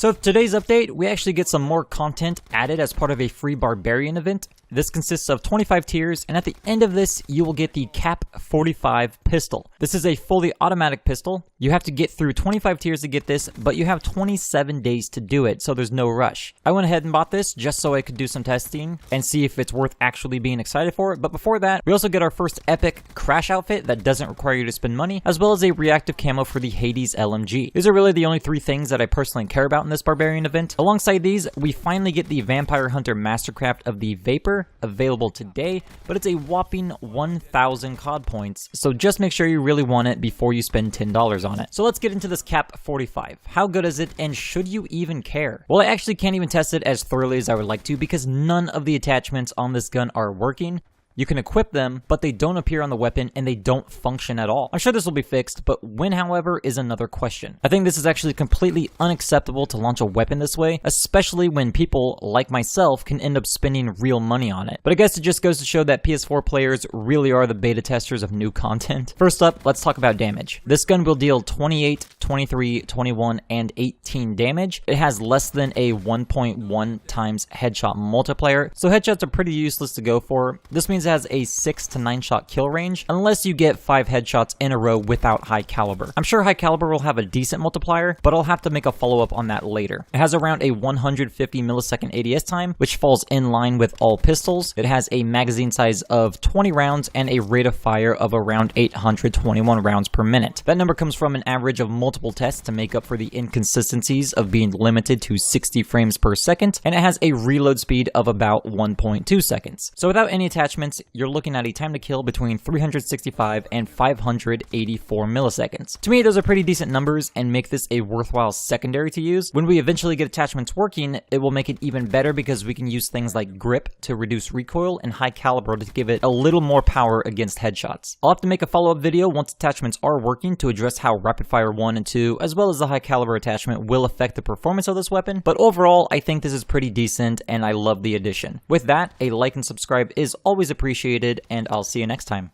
So for today's update, we actually get some more content added as part of a free Barbarian event. This consists of 25 tiers, and at the end of this, you will get the Cap 45 pistol. This is a fully automatic pistol. You have to get through 25 tiers to get this, but you have 27 days to do it, so there's no rush. I went ahead and bought this just so I could do some testing and see if it's worth actually being excited for it. But before that, we also get our first epic crash outfit that doesn't require you to spend money, as well as a reactive camo for the Hades LMG. These are really the only three things that I personally care about in this Barbarian event. Alongside these, we finally get the Vampire Hunter Mastercraft of the Vapor, available today, but it's a whopping 1,000 COD points, so just make sure you really want it before you spend $10 on it. So let's get into this Cap 45. How good is it, and should you even care? Well, I actually can't even test it as thoroughly as I would like to because none of the attachments on this gun are working. You can equip them, but they don't appear on the weapon and they don't function at all. I'm sure this will be fixed, but when, however, is another question. I think this is actually completely unacceptable to launch a weapon this way, especially when people, like myself, can end up spending real money on it. But I guess it just goes to show that PS4 players really are the beta testers of new content. First up, let's talk about damage. This gun will deal 28, 23, 21, and 18 damage. It has less than a 1.1 times headshot multiplier, so headshots are pretty useless to go for. This means it has a 6 to 9 shot kill range unless you get 5 headshots in a row without high caliber. I'm sure high caliber will have a decent multiplier, but I'll have to make a follow-up on that later. It has around a 150 millisecond ADS time, which falls in line with all pistols. It has a magazine size of 20 rounds and a rate of fire of around 821 rounds per minute. That number comes from an average of multiple tests to make up for the inconsistencies of being limited to 60 frames per second, and it has a reload speed of about 1.2 seconds. So without any attachments, you're looking at a time to kill between 365 and 584 milliseconds. To me, those are pretty decent numbers and make this a worthwhile secondary to use. When we eventually get attachments working, it will make it even better because we can use things like grip to reduce recoil and high caliber to give it a little more power against headshots. I'll have to make a follow-up video once attachments are working to address how rapid fire 1 and 2, as well as the high caliber attachment, will affect the performance of this weapon, but overall, I think this is pretty decent and I love the addition. With that, a like and subscribe is always appreciated, and I'll see you next time.